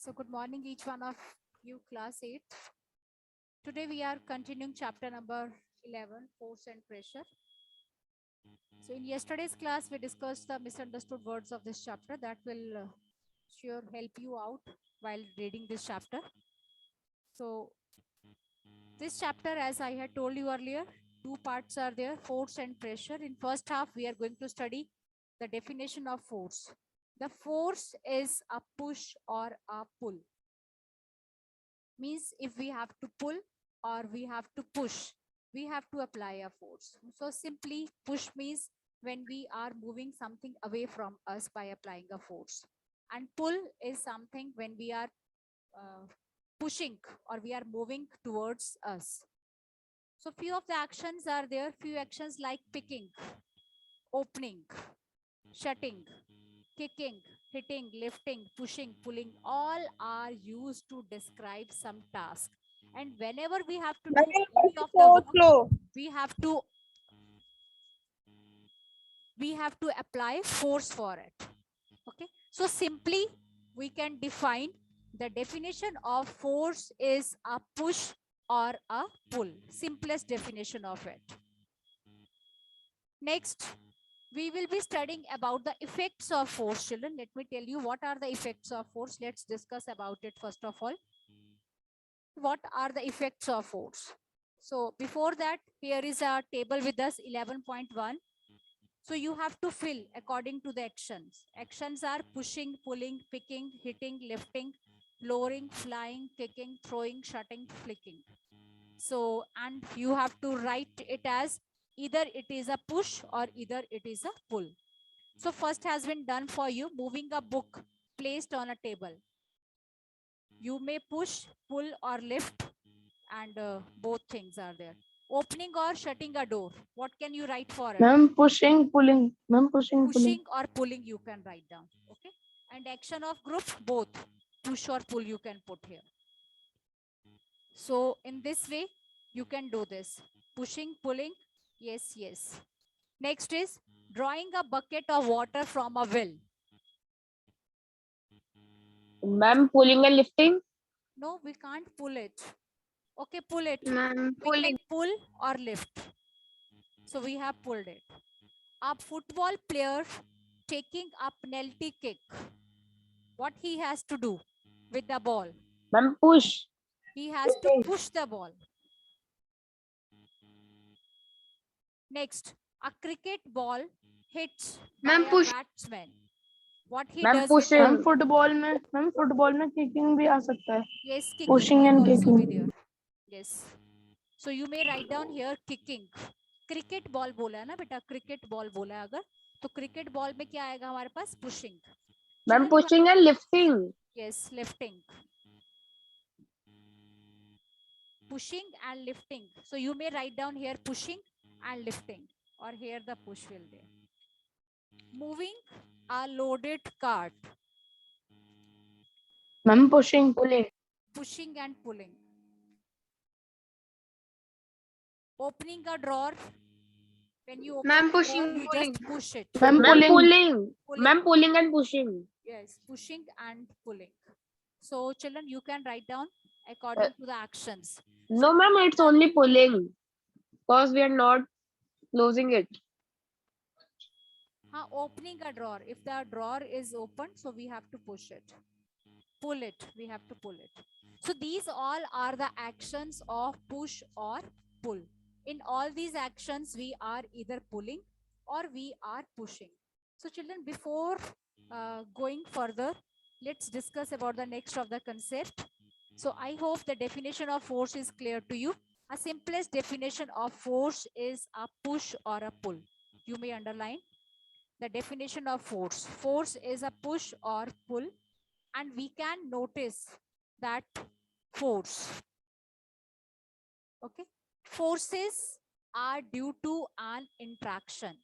So good morning, each one of you, class 8. Today we are continuing chapter number 11, force and pressure. So in yesterday's class, we discussed the misunderstood words of this chapter that will sure help you out while reading this chapter. So this chapter, as I had told you earlier, two parts are there, force and pressure. In first half, we are going to study the definition of force. The force is a push or a pull. Means if we have to pull or we have to push, we have to apply a force. So simply push means when we are moving something away from us by applying a force, and pull is something when we are pushing or we are moving towards us. So few of the actions are there, few actions like picking, opening, shutting, kicking, hitting, lifting, pushing, pulling, all are used to describe some task. And whenever we have to do Ma'am, your any voice is of the so work, slow. we have to apply force for it. Okay. So simply we can define the definition of force is a push or a pull. Simplest definition of it. Next, we will be studying about the effects of force, children. Let me tell you what are the effects of force. Let's discuss about it first of all. What are the effects of force? So before that, here is a table with us, 11.1. So you have to fill according to the actions. Actions are pushing, pulling, picking, hitting, lifting, lowering, flying, kicking, throwing, shutting, flicking. So, and you have to write it as either it is a push or either it is a pull. So first has been done for you, moving a book placed on a table. You may push, pull or lift, and both things are there. Opening or shutting a door. What can you write for it? Ma'am, pushing, pulling. Ma'am, pushing, pulling. Pushing or pulling you can write down. Okay. And action of group, both. Push or pull you can put here. So in this way, you can do this. Pushing, pulling. Yes, yes. Next is drawing a bucket of water from a well. Ma'am, pulling and lifting. No, we can't pull it. Okay, pull it. Ma'am, We pulling. can pull or lift. So we have pulled it. A football player taking a penalty kick. What he has to do with the ball? Ma'am, push. He has to push the ball. Next, a cricket ball hits by a batsman. What he Ma'am, does with pushing. the ma'am football में kicking भी आ सकता है. yes, kicking Pushing will and also be kicking. there. Yes. So you may write down here kicking. Cricket ball बोला है ना बेटा, cricket ball बोला है अगर, तो क्रिकेट बॉल में क्या आएगा हमारे पास? Pushing. Ma'am, pushing and lifting. Yes, lifting. Pushing and lifting. So you may write down here pushing and lifting, or here the push will there. Moving a loaded cart. Ma'am, pushing, pulling. Pushing and pulling. Opening a drawer. When you open a drawer, you just push it. Ma'am, Pulling. pulling. Pulling. Ma'am, pulling and pushing. Yes, pushing and pulling. So children, you can write down according to the actions. No, ma'am, it's only pulling. Because we are not closing it. Opening a drawer. If the drawer is open, so we have to push it. Pull it. We have to pull it. So these all are the actions of push or pull. In all these actions, we are either pulling or we are pushing. So children, before going further, let's discuss about the next of the concept. So I hope the definition of force is clear to you. A simplest definition of force is a push or a pull. You may underline the definition of force. Force is a push or pull, and we can notice that force. Okay. Forces are due to an interaction.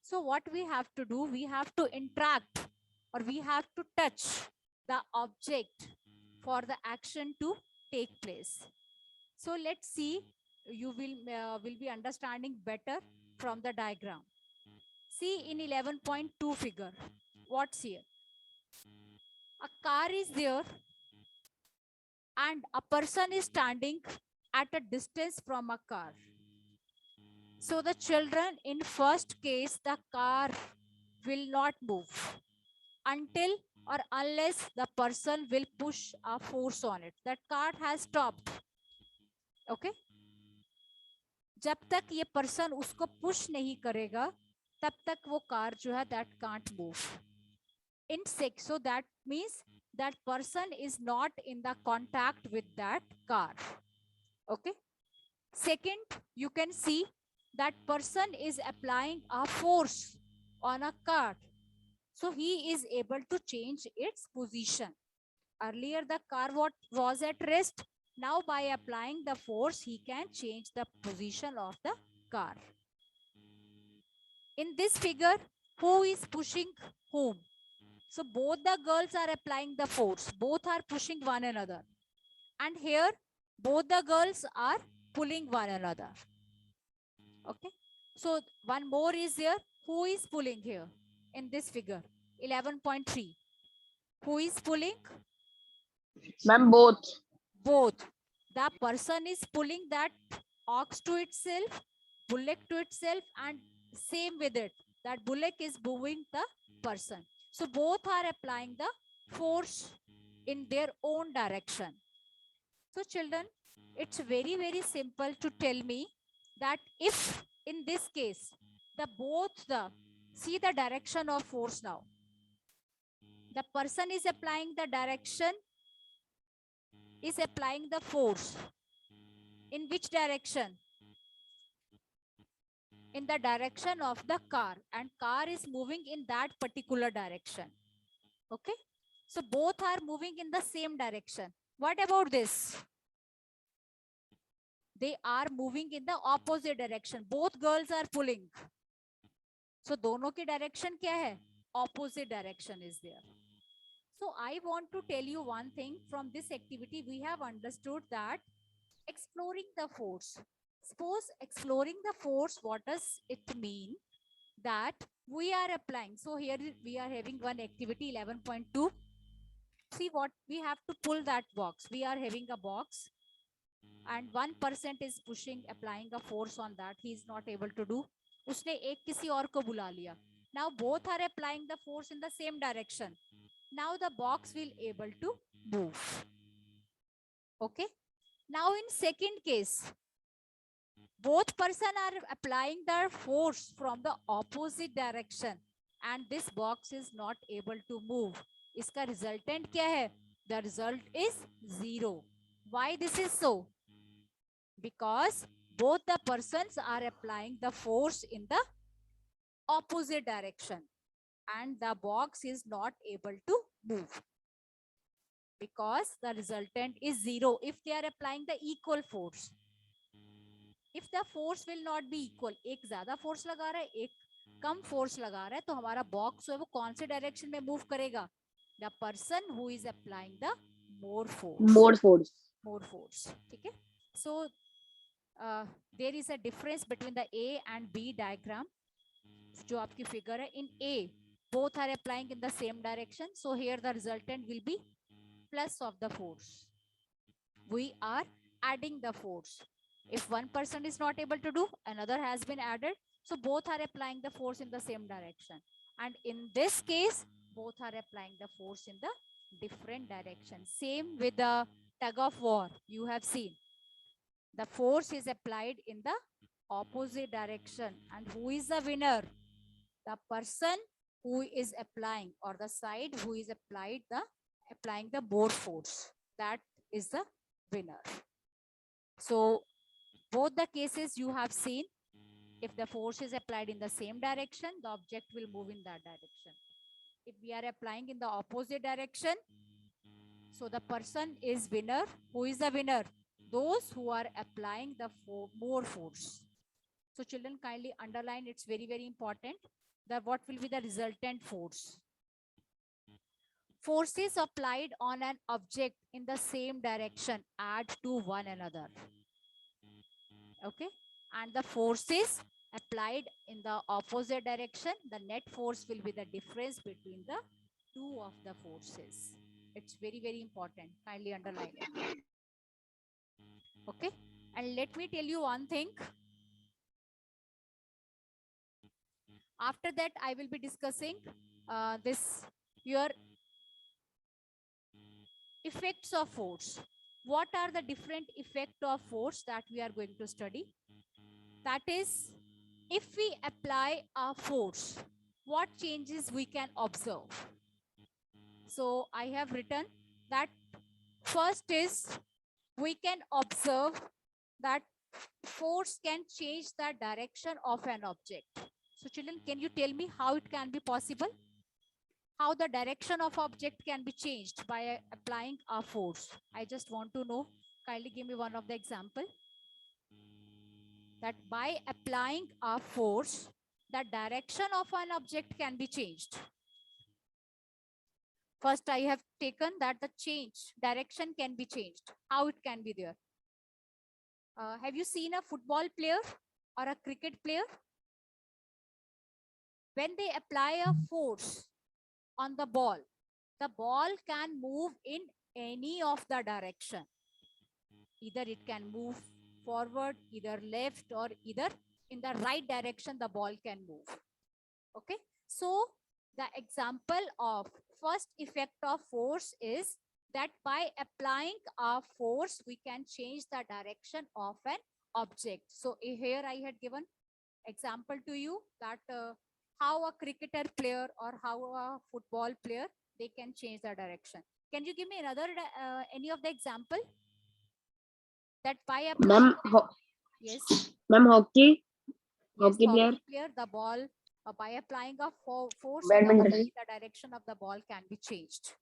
So what we have to do, we have to interact or we have to touch the object for the action to take place. So let's see, you will be understanding better from the diagram. See in 11.2 figure, what's here? A car is there and a person is standing at a distance from a car. So the children, in first case, the car will not move until or unless the person will push a force on it. That car has stopped. Okay? जब तक ये person उसको push नहीं करेगा तब तक वो car जो है that can't move in six so that means that person is not in the contact with that car. Okay. Second, you can see that person is applying a force on a car, so he is able to change its position. Earlier the car was at rest. Now by applying the force he can change the position of the car. In this figure, who is pushing whom? So both the girls are applying the force. Both are pushing one another. And here, both the girls are pulling one another. Okay. So one more is here. Who is pulling here in this figure? 11.3. Who is pulling? Ma'am, both. Both. The person is pulling that ox to itself, bullock to itself, and same with it. That bullock is moving the person. So both are applying the force in their own direction. So children, it's very, very simple to tell me that if in this case, see the direction of force now. The person is applying the direction, is applying the force. In which direction? In the direction of the car, and car is moving in that particular direction. Okay, so both are moving in the same direction. What about this? They are moving in the opposite direction. Both girls are pulling. So दोनों की direction क्या है? Opposite direction is there. So I want to tell you one thing. From this activity we have understood that exploring the force. Suppose exploring the force, what does it mean? That we are applying. So here we are having one activity 11.2. See what we have to pull that box. We are having a box and 1% is pushing, applying a force on that. He is not able to do. उसने एक किसी और को बुला लिया. Now both are applying the force in the same direction. Now the box will able to move. Okay. Now in second case, both person are applying their force from the opposite direction and this box is not able to move. इसका resultant क्या है? The result is 0. Why this is so? Because both the persons are applying the force in the opposite direction and the box is not able to move. Because the resultant is 0 if they are applying the equal force. If the force will not be equal, एक ज्यादा force लगा रहा है, एक कम force लगा रहा है, तो हमारा box है वो कौन से direction में move करेगा? The person who is applying the more force. More force. More force. ठीक है? So there is a difference between the A and B diagram. जो आपकी figure है, in A, both are applying in the same direction. So here the resultant will be plus of the force. We are adding the force. If one person is not able to do, another has been added. So both are applying the force in the same direction. And in this case, both are applying the force in the different direction. Same with the tug of war. You have seen. The force is applied in the opposite direction. And who is the winner? The person who is applying, or the side who is applying the more force. That is the winner. So both the cases you have seen, if the force is applied in the same direction, the object will move in that direction. If we are applying in the opposite direction, so the person is winner. Who is the winner? Those who are applying the more force. So children, kindly underline, it's very, very important that what will be the resultant force. Forces applied on an object in the same direction add to one another. Okay, and the forces applied in the opposite direction, the net force will be the difference between the two of the forces. It's very, very important. Kindly underline it. Okay, and let me tell you one thing. After that, I will be discussing this your effects of force. What are the different effect of force that we are going to study? That is, if we apply a force, what changes we can observe? So I have written that first is we can observe that force can change the direction of an object. So children, can you tell me how it can be possible? How the direction of object can be changed by applying a force? I just want to know. Kindly give me one of the example. That by applying a force, the direction of an object can be changed. First, I have taken that the change, direction can be changed. How it can be there? Have you seen a football player or a cricket player? When they apply a force on the ball can move in any of the direction. Either it can move forward, either left, or either in the right direction the ball can move. Okay, so the example of first effect of force is that by applying a force we can change the direction of an object. So here I had given example to you that how a cricketer player or how a football player they can change the direction. Can you give me another any of the example that by applying? Yes. Ma'am, hockey. Yes, Hockey player. hockey player, the ball by applying a force on the Badminton. ball, the direction of the ball can be changed.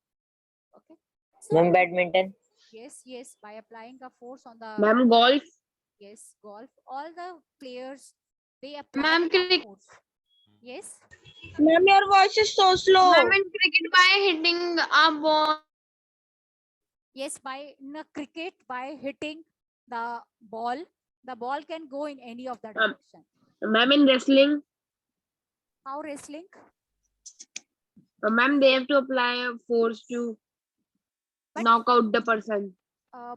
Okay. So Ma'am, badminton. yes, by applying a force on the Ma'am, golf. yes, golf, all the players they apply Ma'am, a force. Yes. Ma'am, your voice is so slow. Ma'am, in cricket by hitting a ball. Yes, by in a cricket, by hitting the ball can go in any of the direction. Ma'am, in wrestling. How wrestling? Ma'am, they have to apply a force to knock out the person.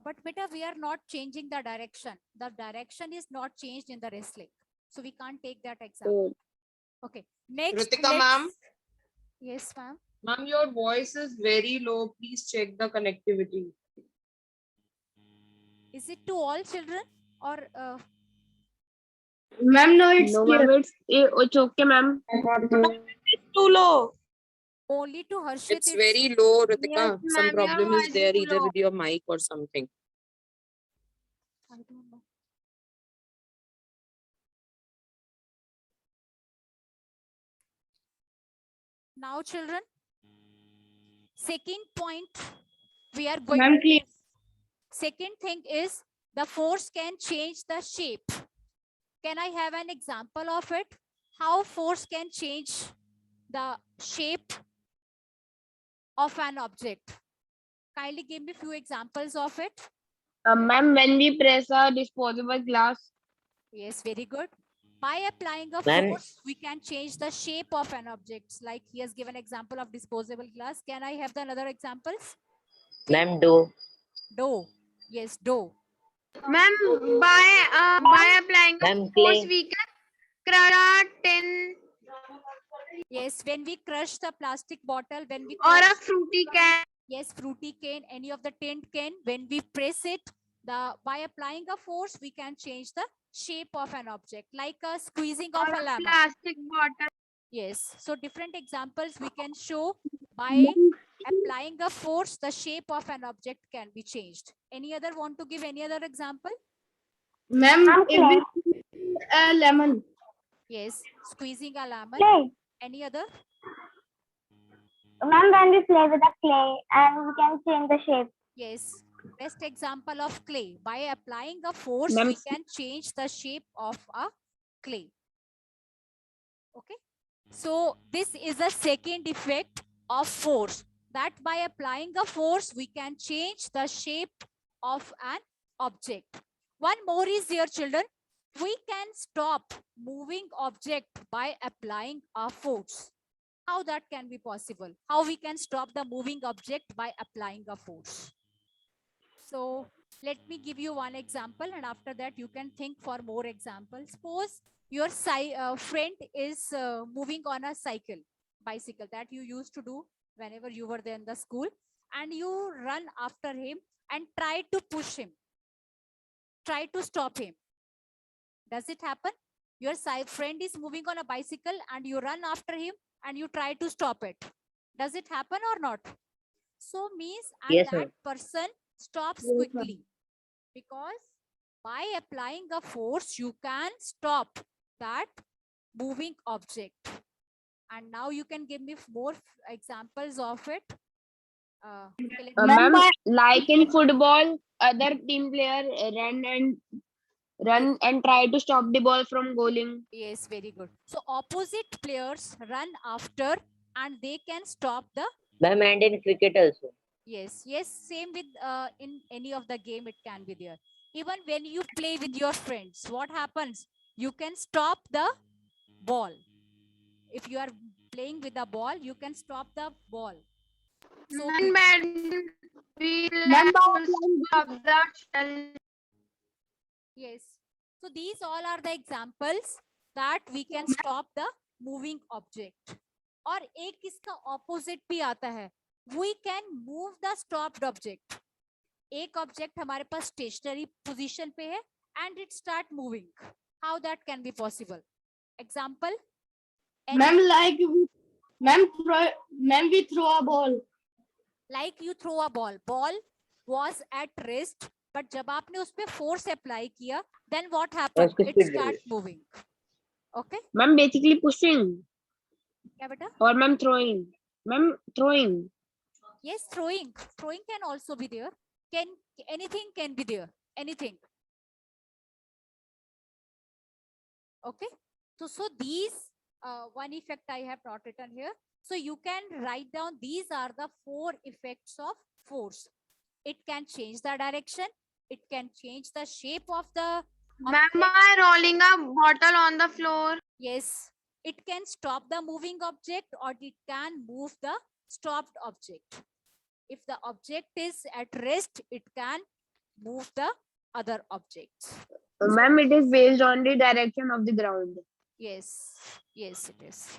But beta, we are not changing the direction. The direction is not changed in the wrestling. So we can't take that example. Okay. Next. Ritika ma'am. Yes, ma'am. Ma'am, your voice is very low. Please check the connectivity. Is it to all children or Ma'am, no, it's okay, ma'am. It's too low. only to Harshit? It's very low, Ritika. Yes, Some ma'am, problem your is voice there is either low. with your mic or something. I don't know. Now, children, second point we are going. Ma'am, please. Second thing is the force can change the shape. Can I have an example of it? How force can change the shape of an object? Kindly give me few examples of it. Ma'am, when we press a disposable glass. Yes, very good. By applying a Ma'am. force, we can change the shape of an object. Like he has given example of disposable glass. Can I have the another examples? Ma'am, dough. Dough. Yes, dough. Ma'am, by applying Ma'am, a force, clay. we can crush a tin Yes, when we crush the plastic bottle, when we or crush, a fruity can. yes, fruity cane, any of the tint can, when we press it, by applying a force, we can change the shape of an object, like a squeezing of a lemon. Plastic bottle. Yes, so different examples we can show by applying a force, the shape of an object can be changed. Any other want to give any other example? Ma'am, a lemon. Yes, squeezing a lemon. Clay. Any other? Ma'am, when we play with the clay and we can change the shape. Yes, best example of clay. By applying a force, Ma'am, we can change the shape of a clay. Okay. So this is the second effect of force. That by applying a force, we can change the shape of an object. One more is there, children. We can stop moving object by applying a force. How that can be possible? How we can stop the moving object by applying a force? So let me give you one example, and after that you can think for more examples. Suppose your friend is moving on a bicycle that you used to do whenever you were there in the school, and you run after him and try to push him, try to stop him. Does it happen? Your friend is moving on a bicycle and you run after him and you try to stop it. Does it happen or not? So means, and Yes, that ma'am. person stops Yes, ma'am. quickly, because by applying a force you can stop that moving object. And now you can give me more examples of it. Okay, Ma'am, like in football, other team player run and try to stop the ball from goaling. yes, very good. So opposite players run after and they can stop the. Ma'am, and in cricket also. Yes, yes, same with in any of the game it can be there. Even when you play with your friends, what happens? You can stop the ball. If you are playing with a ball, you can stop the ball. So yes. So these all are the examples that we can stop the moving object. और एक इसका opposite भी आता है. We can move the stopped object. एक object हमारे पास stationary position पे है and it start moving. How that can be possible? Example. Ma'am, we throw a ball. Like you throw a ball. Ball was at rest, but जब आपने उस पे force apply किया, then what happened? उसकी It speed start reduce. moving. Okay? Ma'am, basically pushing. क्या बेटा? Or ma'am throwing. Ma'am throwing. Yes, throwing. Throwing can also be there. Anything can be there. Anything. Okay. So these one effect I have not written here. So you can write down these are the 4 effects of force. It can change the direction. It can change the shape of the object. by rolling a bottle on the floor. Yes. It can stop the moving object or it can move the stopped object. If the object is at rest, it can move the other objects. Ma'am, it is based on the direction of the ground. Yes, yes, it is.